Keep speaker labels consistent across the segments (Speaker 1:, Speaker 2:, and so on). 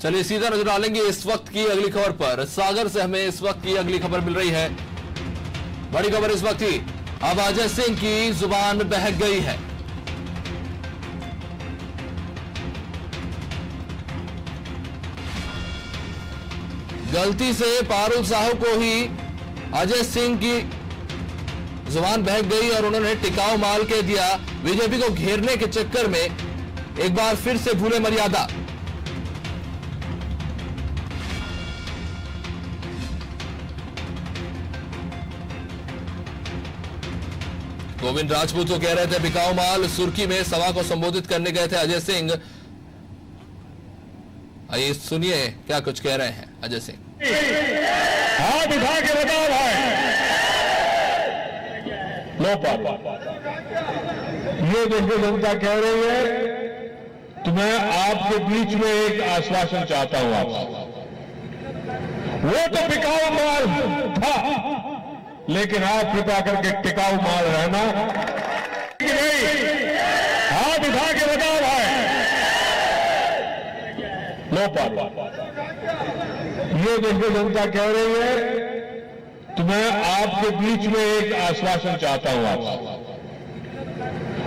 Speaker 1: चलिए सीधा नजर डालेंगे इस वक्त की अगली खबर पर। सागर से हमें इस वक्त की अगली खबर मिल रही है। बड़ी खबर इस वक्त की, अब अजय सिंह की जुबान बहक गई है। गलती से पारुल साहू को ही अजय सिंह की जुबान बहक गई और उन्होंने टिकाऊ माल कह दिया। बीजेपी को घेरने के चक्कर में एक बार फिर से भूले मर्यादा। गोविंद राजपूत को कह रहे थे बिकाऊ माल। सुर्खी में सभा को संबोधित करने गए थे अजय सिंह। आइए सुनिए क्या कुछ कह रहे हैं अजय सिंह।
Speaker 2: हाथ उठा के बताओ भाई, लो ये देखो जनता कह रही है, तो मैं आपके बीच में एक आश्वासन चाहता हूं आपसे। वो तो बिकाऊ माल था, लेकिन आप कृपा करके टिकाऊ माल रहना कि नहीं। हाथ उठा के बताओ भाई, लो ये देखो जनता कह रही है, तो मैं आपके बीच में एक आश्वासन चाहता हूं आपसे।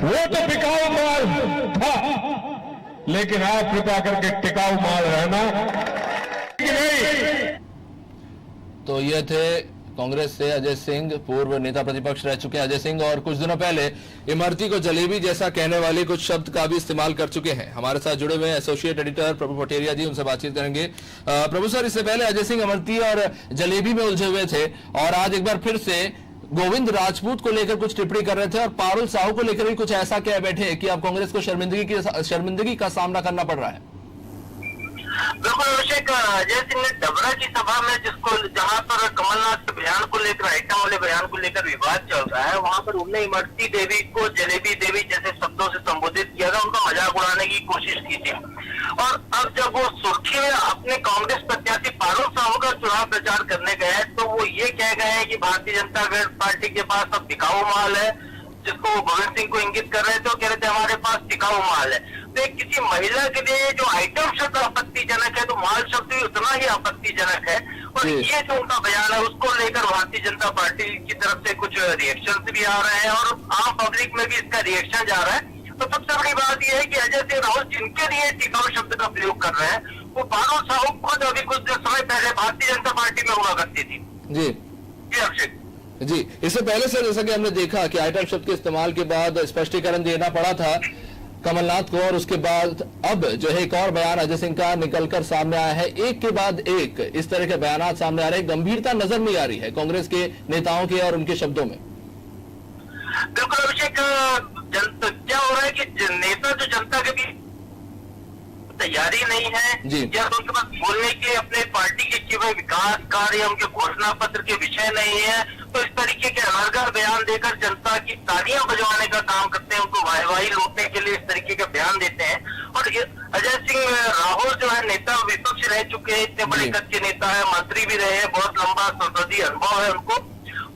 Speaker 2: वो तो बिकाऊ माल था, लेकिन आप कृपा करके टिकाऊ माल रहना कि नहीं।
Speaker 1: तो ये थे कांग्रेस से अजय सिंह, पूर्व नेता प्रतिपक्ष रह चुके हैं अजय सिंह, और कुछ दिनों पहले इमरती को जलेबी जैसा कहने वाले कुछ शब्द का भी इस्तेमाल कर चुके हैं। हमारे साथ जुड़े हुए एसोसिएट एडिटर प्रभु पटेरिया जी, उनसे बातचीत करेंगे। प्रभु सर, इससे पहले अजय सिंह इमरती और जलेबी में उलझे हुए थे और आज एक बार फिर से गोविंद राजपूत को लेकर कुछ टिप्पणी कर रहे थे और पारुल साहू को लेकर भी कुछ ऐसा कह बैठे कि अब कांग्रेस को शर्मिंदगी का सामना करना पड़ रहा है।
Speaker 3: बिल्कुल अभिषेक, अजय सिंह ने डबरा की सभा में जहां पर कमलनाथ के बयान को लेकर, आइटम वाले बयान को लेकर विवाद चल रहा है, वहां पर उन्होंने इमरती देवी को जलेबी देवी जैसे शब्दों से संबोधित किया था, उनका मजाक उड़ाने की कोशिश की थी। और अब जब वो सुर्खी में अपने कांग्रेस प्रत्याशी पारुल साहू का चुनाव प्रचार करने गए हैं, तो वो ये कह गए हैं कि भारतीय जनता पार्टी के पास अब टिकाऊ माल है, जिसको वो गोविंद सिंह को इंगित कर रहे थे। वो कह रहे थे हमारे पास टिकाऊ माल है। तो किसी महिला के लिए जो आइटम शब्द आपत्तिजनक है, तो माल शब्द भी उतना ही आपत्तिजनक है। और ये जो उनका बयान है, उसको लेकर भारतीय जनता पार्टी की तरफ से कुछ रिएक्शन भी आ रहे हैं और आम पब्लिक में भी इसका रिएक्शन जा रहा है। तो सबसे बड़ी बात यह है कि अजय सिंह राहुल जिनके लिए टिकाऊ शब्द का प्रयोग कर रहे हैं, वो पारुल साहू खुद अभी कुछ समय पहले भारतीय जनता पार्टी में हुआ करती थी।
Speaker 1: जी
Speaker 3: अभिषेक
Speaker 1: जी, इससे पहले सर जैसा कि हमने देखा कि आइटम शब्द के इस्तेमाल के बाद स्पष्टीकरण देना पड़ा था कमलनाथ को, और उसके बाद अब जो है एक और बयान अजय सिंह का निकलकर सामने आया है। एक के बाद एक इस तरह के बयान सामने आ रहे हैं, गंभीरता नजर नहीं आ रही है कांग्रेस के नेताओं के और उनके शब्दों में।
Speaker 3: बिल्कुल अभिषेक, क्या हो रहा है कि नेता जो जनता के बीच तैयारी नहीं है या तो उनके पास बोलने के अपने पार्टी के किए हुए विकास कार्य, उनके घोषणा पत्र के विषय नहीं है, तो इस तरीके के अनर्गल बयान देकर जनता की तालियां बजवाने का काम करते हैं, उनको वाहवाही लूटने के लिए इस तरीके का बयान देते हैं। और अजय सिंह राहुल जो है नेता विपक्ष रह चुके हैं, इतने बड़े कद के नेता है, मंत्री भी रहे हैं, बहुत लंबा संसदीय अनुभव है उनको,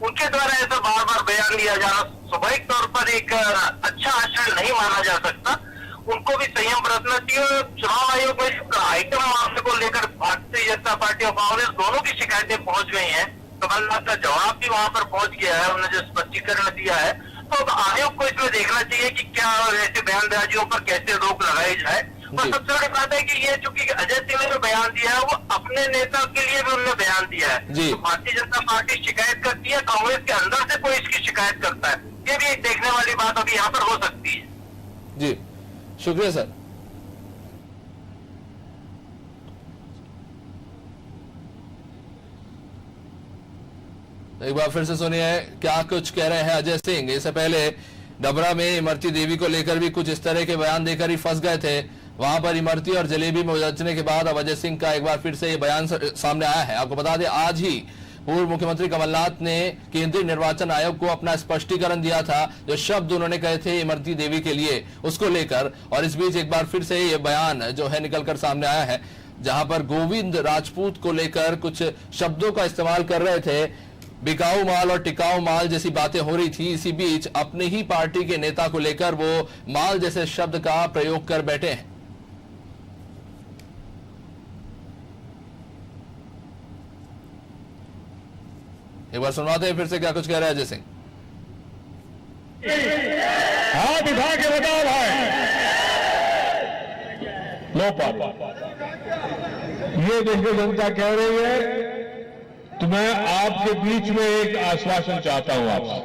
Speaker 3: उनके द्वारा ऐसा बार बार बयान दिया जाना स्वाभाविक तौर पर एक अच्छा आचरण नहीं माना जा सकता। उनको भी संयम बरतना चाहिए। चुनाव आयोग में आइटम मामले को लेकर भारतीय जनता पार्टी और कांग्रेस दोनों की शिकायतें पहुंच गई हैं। कमलनाथ का जवाब भी वहां पर पहुंच गया है, उन्होंने जो स्पष्टीकरण दिया है। तो आयोग को इसमें देखना चाहिए कि क्या ऐसे बयानबाजियों पर कैसे रोक लगाई जाए। और सबसे बड़ी बात है कि ये चूंकि अजय सिंह ने जो बयान दिया है, वो अपने नेता के लिए भी उन्होंने बयान दिया है। तो भारतीय जनता पार्टी शिकायत करती है, कांग्रेस के अंदर से कोई इसकी शिकायत करता है, ये भी एक देखने वाली बात अभी यहाँ पर हो सकती है।
Speaker 1: जी शुक्रिया सर। एक बार फिर से सुनिए क्या कुछ कह रहे हैं अजय सिंह। इससे पहले डबरा में इमरती देवी को लेकर भी कुछ इस तरह के बयान देकर ही फंस गए थे। वहां पर इमरती और जलेबी में उलझने के बाद अब अजय सिंह का एक बार फिर से ये बयान सामने आया है। आपको बता दें आज ही पूर्व मुख्यमंत्री कमलनाथ ने केंद्रीय निर्वाचन आयोग को अपना स्पष्टीकरण दिया था, जो शब्द उन्होंने कहे थे इमरती देवी के लिए उसको लेकर, और इस बीच एक बार फिर से ये बयान जो है निकलकर सामने आया है, जहां पर गोविंद राजपूत को लेकर कुछ शब्दों का इस्तेमाल कर रहे थे, बिकाऊ माल और टिकाऊ माल जैसी बातें हो रही थी। इसी बीच अपनी ही पार्टी के नेता को लेकर वो माल जैसे शब्द का प्रयोग कर बैठे हैं। एक बार सुनवाते हैं फिर से क्या कुछ कह रहे हैं अजय सिंह।
Speaker 2: हाथ उठा के बताओ भाई, लो पावर। ये देखिए जनता कह रही है, तो मैं आपके बीच में एक आश्वासन चाहता हूं आपसे।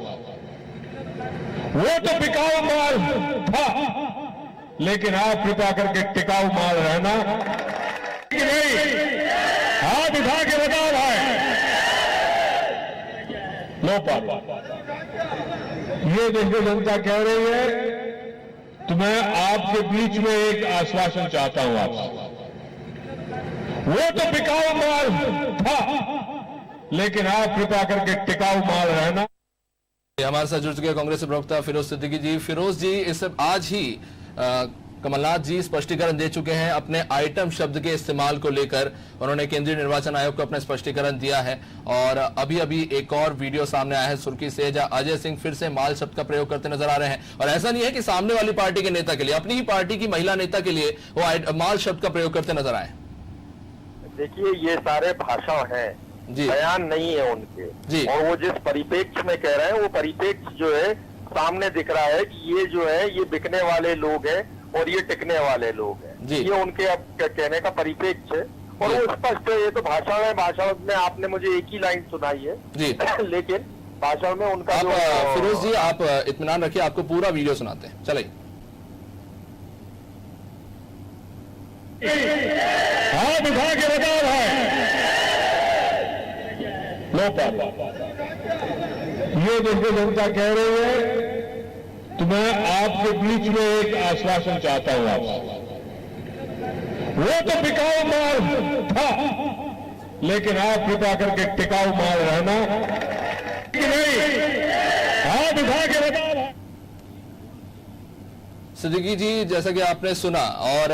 Speaker 2: वो तो बिकाऊ माल था, लेकिन आप कृपा करके टिकाऊ माल रहना कि नहीं। हाथ उठा के बताओ भाई, लो पावर। ये देखिए जनता कह रही है, तो मैं आपके बीच में एक आश्वासन चाहता हूं आपसे। वो तो बिकाऊ माल था, लेकिन आप कृपा करके टिकाऊ माल रहना।
Speaker 1: हमारे साथ जुड़ चुके कांग्रेस प्रवक्ता फिरोज सिद्दीकी जी। फिरोज जी, इस आज ही कमलनाथ जी स्पष्टीकरण दे चुके हैं अपने आइटम शब्द के इस्तेमाल को लेकर। उन्होंने केंद्रीय निर्वाचन आयोग को अपना स्पष्टीकरण दिया है और अभी अभी एक और वीडियो सामने आया है सुर्खी से, जहां अजय सिंह फिर से माल शब्द का प्रयोग करते नजर आ रहे हैं। और ऐसा नहीं है कि सामने वाली पार्टी के नेता के लिए, अपनी ही पार्टी की महिला नेता के लिए वो माल शब्द का प्रयोग करते नजर आए।
Speaker 4: देखिए, ये सारे भाषण हैं, बयान नहीं है उनके जी। और वो जिस परिप्रेक्ष्य में कह रहे हैं, वो परिप्रेक्ष्य जो है सामने दिख रहा है कि ये जो है ये बिकने वाले लोग हैं और ये टिकने वाले लोग हैं। ये उनके अब कहने का परिप्रेक्ष्य है और वो स्पष्ट है। ये तो भाषण है, भाषण में आपने मुझे एक ही लाइन सुनाई है जी। लेकिन भाषण में उनका जो
Speaker 1: फिरोज जी, आप इत्मीनान रखिए, आपको पूरा वीडियो सुनाते हैं। चलिए।
Speaker 2: हाथ उठा के बताओ भाई, लो पावर। ये देखिए जनता कह रही है, तो मैं आपके बीच में एक आश्वासन चाहता हूं आपसे। वो तो बिकाऊ माल था, लेकिन आप कृपा करके टिकाऊ माल रहना कि नहीं। हाथ उठा के बताओ।
Speaker 1: सिद्दीकी जी, जैसा कि आपने सुना और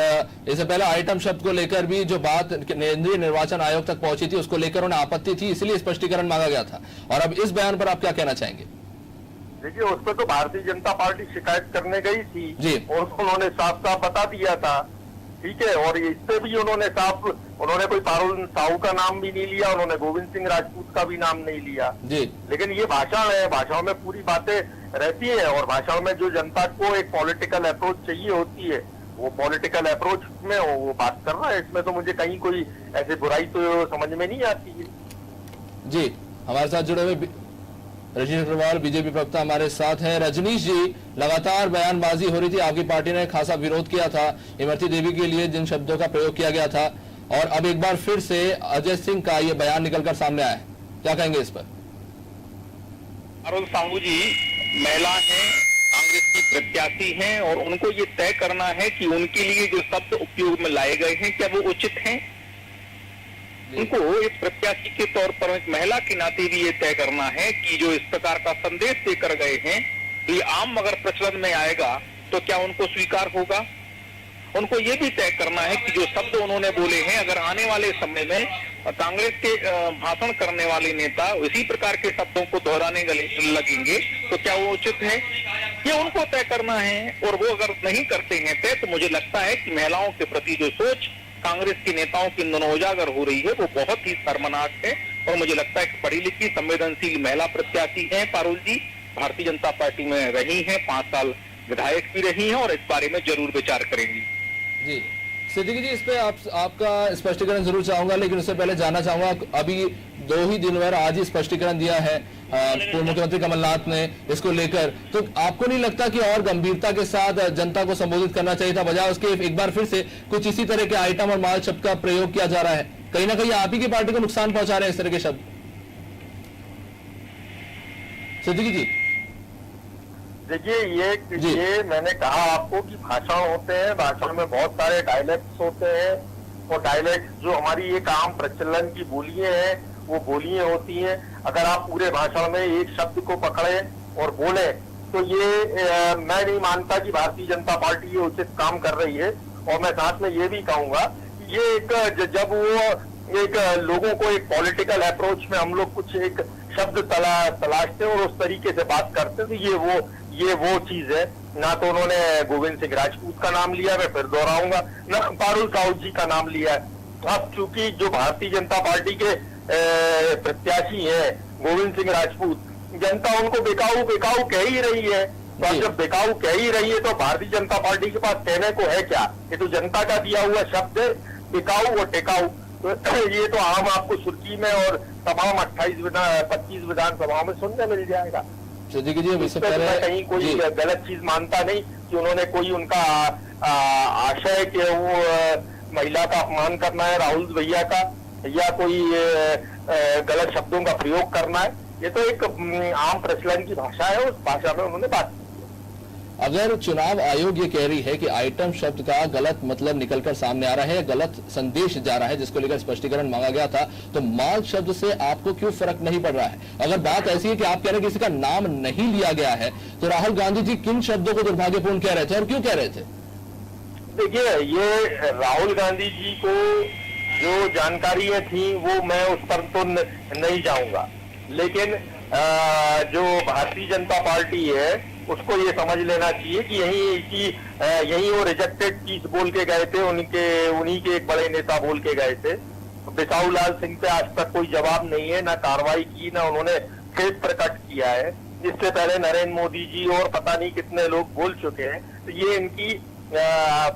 Speaker 1: इससे पहले आइटम शब्द को लेकर भी जो बात केंद्रीय निर्वाचन आयोग तक पहुंची थी उसको लेकर उन्हें आपत्ति थी, इसलिए स्पष्टीकरण मांगा गया था। और अब इस बयान पर आप क्या कहना चाहेंगे?
Speaker 4: देखिए, उस पर तो भारतीय जनता पार्टी शिकायत करने गई थी जी। और उन्होंने साफ साफ बता दिया था, ठीक है। और इससे भी उन्होंने कोई पारुल साहू का नाम भी नहीं लिया, उन्होंने गोविंद सिंह राजपूत का भी नाम नहीं लिया जी। लेकिन ये भाषण है, भाषण में पूरी बातें रहती है और भाषण में जो जनता को एक पॉलिटिकल अप्रोच चाहिए होती है, वो पॉलिटिकल अप्रोच में वो बात कर रहा है। इसमें तो मुझे कहीं कोई ऐसी बुराई तो समझ में नहीं आती है
Speaker 1: जी। हमारे साथ जुड़े हुए रजनीश अग्रवाल बीजेपी प्रवक्ता हमारे साथ हैं। रजनीश जी, लगातार बयानबाजी हो रही थी, आपकी पार्टी ने खासा विरोध किया था इमरती देवी के लिए जिन शब्दों का प्रयोग किया गया था, और अब एक बार फिर से अजय सिंह का ये बयान निकलकर सामने आया है, क्या कहेंगे इस पर?
Speaker 5: पारुल साहू जी महिला हैं, कांग्रेस की प्रत्याशी हैं और उनको ये तय करना है कि उनके लिए जो शब्द उपयोग में लाए गए हैं क्या वो उचित हैं। उनको एक प्रत्याशी के तौर पर एक महिला के नाते भी ये तय करना है कि जो इस प्रकार का संदेश देकर गए हैं, ये आम अगर प्रचलन में आएगा तो क्या उनको स्वीकार होगा। उनको ये भी तय करना है कि जो शब्द उन्होंने बोले हैं, अगर आने वाले समय में कांग्रेस के भाषण करने वाले नेता इसी प्रकार के शब्दों को दोहराने लगेंगे तो क्या वो उचित है, ये उनको तय करना है। और वो अगर नहीं करते हैं तय, तो मुझे लगता है कि महिलाओं के प्रति जो सोच कांग्रेस के नेताओं की दोनों उजागर हो रही है वो बहुत ही शर्मनाक है। और मुझे लगता है कि पढ़ी लिखी संवेदनशील महिला प्रत्याशी हैं पारुल जी, भारतीय जनता पार्टी में रही हैं, 5 साल विधायक भी रही हैं और इस बारे में जरूर विचार करेंगी
Speaker 1: जी। सिद्दीकी जी, इस पे आपका स्पष्टीकरण जरूर चाहूंगा, लेकिन उससे पहले जानना चाहूंगा, अभी 2 ही दिन बाद आज ही स्पष्टीकरण दिया है पूर्व मुख्यमंत्री कमलनाथ ने इसको लेकर, तो आपको नहीं लगता कि और गंभीरता के साथ जनता को संबोधित करना चाहिए था, बजाय उसके एक बार फिर से कुछ इसी तरह के आइटम और माल शब्द का प्रयोग किया जा रहा है? कहीं ना कहीं आप ही की पार्टी को नुकसान पहुंचा रहे हैं इस तरह के शब्द। सिद्दीकी जी,
Speaker 4: देखिए, ये मैंने कहा आपको कि भाषण होते हैं, भाषण में बहुत सारे डायलेक्ट्स होते हैं और डायलेक्ट्स जो हमारी एक आम प्रचलन की बोलियां हैं वो बोलियां होती हैं। अगर आप पूरे भाषण में एक शब्द को पकड़े और बोले तो ये मैं नहीं मानता कि भारतीय जनता पार्टी ये उचित काम कर रही है। और मैं साथ में ये भी कहूंगा कि ये जब वो एक लोगों को एक पॉलिटिकल अप्रोच में हम लोग कुछ एक शब्द तलाशते हैं और उस तरीके से बात करते हैं, तो ये वो चीज है। ना तो उन्होंने गोविंद सिंह राजपूत का नाम लिया, मैं फिर दोहराऊंगा, ना पारुल साहू जी का नाम लिया है। अब चूंकि जो भारतीय जनता पार्टी के प्रत्याशी हैं गोविंद सिंह राजपूत, जनता उनको बेकाऊ बेकाऊ कह ही रही है। तो अब जब बेकाऊ कह ही रही है तो भारतीय जनता पार्टी के पास कहने को है क्या? ये तो जनता का दिया हुआ शब्द है, बेकाऊ और टेकाऊ। तो ये तो आम आपको सुर्खी में और तमाम 25 विधानसभाओं में सुनने मिल जाएगा। मैं कहीं कोई गलत चीज मानता नहीं कि उन्होंने कोई उनका आशय कि वो महिला का अपमान करना है राहुल भैया का, या कोई गलत शब्दों का प्रयोग करना है। ये तो एक आम प्रचलन की भाषा है, उस भाषा में उन्होंने बात की।
Speaker 1: अगर चुनाव आयोग ये कह रही है कि आइटम शब्द का गलत मतलब निकलकर सामने आ रहा है, गलत संदेश जा रहा है, जिसको लेकर स्पष्टीकरण मांगा गया था, तो माल शब्द से आपको क्यों फर्क नहीं पड़ रहा है? अगर बात ऐसी है कि आप कह रहे हैं किसी का नाम नहीं लिया गया है, तो राहुल गांधी जी किन शब्दों को दुर्भाग्यपूर्ण कह रहे थे और क्यों कह रहे थे?
Speaker 4: देखिए, ये राहुल गांधी जी को जो जानकारियां थी वो मैं उस पर तो नहीं जाऊंगा, लेकिन जो भारतीय जनता पार्टी है उसको ये समझ लेना चाहिए कि यही वो रिजेक्टेड पीस बोल के गए थे, उन्हीं के एक बड़े नेता बोल के गए थे। बिसाहू लाल सिंह पे आज तक कोई जवाब नहीं है, ना कार्रवाई की, ना उन्होंने खेद प्रकट किया है। इससे पहले नरेंद्र मोदी जी और पता नहीं कितने लोग बोल चुके हैं। तो ये इनकी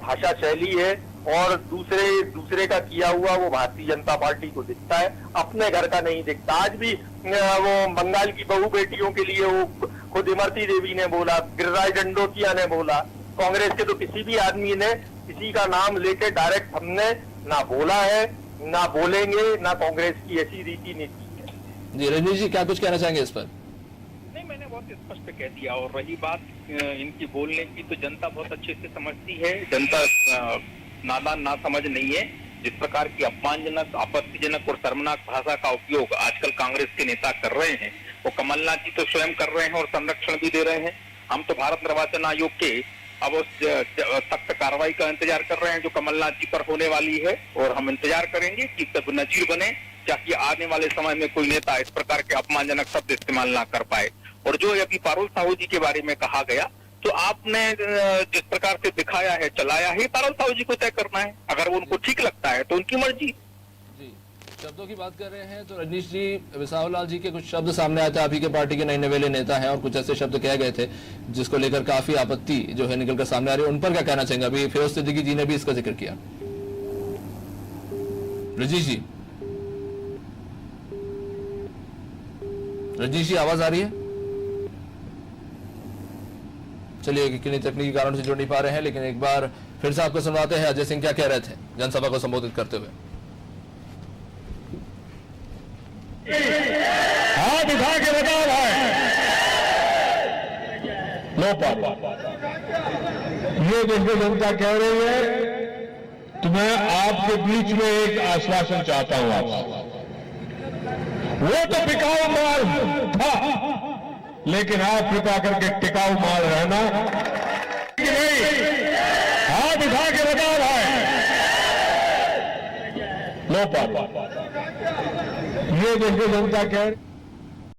Speaker 4: भाषा शैली है और दूसरे का किया हुआ वो भारतीय जनता पार्टी को दिखता है, अपने घर का नहीं दिखता। आज भी वो बंगाल की बहू बेटियों के लिए वो खुद इमरती देवी ने बोला, गिरिराज दंडोतिया ने बोला। कांग्रेस के तो किसी भी आदमी ने किसी का नाम लेके डायरेक्ट हमने ना बोला है, ना बोलेंगे, ना कांग्रेस की ऐसी रीति नीति है।
Speaker 1: जी रजनीश जी, क्या कुछ कहना चाहेंगे इस पर?
Speaker 5: नहीं, मैंने बहुत स्पष्ट कह दिया। और रही बात इनकी बोलने की, तो जनता बहुत अच्छे से समझती है। जनता नादान ना समझ नहीं है। जिस प्रकार की अपमानजनक, आपत्तिजनक और शर्मनाक भाषा का उपयोग आजकल कांग्रेस के नेता कर रहे हैं, वो कमलनाथ जी तो स्वयं कर रहे हैं और संरक्षण भी दे रहे हैं। हम तो भारत निर्वाचन आयोग के अब उस सख्त कार्रवाई का इंतजार कर रहे हैं जो कमलनाथ जी पर होने वाली है, और हम इंतजार करेंगे कि तब नजीर बने, ताकि आने वाले समय में कोई नेता इस प्रकार के अपमानजनक शब्द इस्तेमाल ना कर पाए। और जो अभी पारुल साहू जी के बारे में कहा गया, तो आपने जिस प्रकार से दिखाया है, चलाया है, पारुल साहू जी को तय करना है। अगर वो उनको ठीक लगता है तो उनकी मर्जी।
Speaker 1: जी, शब्दों की बात कर रहे हैं तो रजनीश जी, बिसाहू लाल जी के कुछ शब्द सामने आए थे। आप ही के पार्टी के नए नवेले नेता हैं और कुछ ऐसे शब्द कहे गए थे जिसको लेकर काफी आपत्ति जो है निकलकर सामने आ रही है, उन पर क्या कहना चाहेंगे? अभी फिरोज सिद्दीकी जी ने भी इसका जिक्र किया। रजनीश जी, रजनीश जी आवाज आ रही है? चलिए, किन्हीं तकनीकी कारण से जुड़ नहीं पा रहे हैं, लेकिन एक बार फिर से आपको सुनवाते हैं अजय सिंह क्या कह रहे थे जनसभा को संबोधित करते हुए।
Speaker 2: हाथ उठा के बता भाई, लो पापा, ये देखो जनता कह रही है। तो मैं आपके बीच में एक आश्वासन चाहता हूं आपसे। वो तो बिकाऊ माल था, लेकिन आप कृपा करके टिकाऊ माल रहना कि नहीं। हाथ उठा के बता भाई, लो पापा, ये देखो जनता कह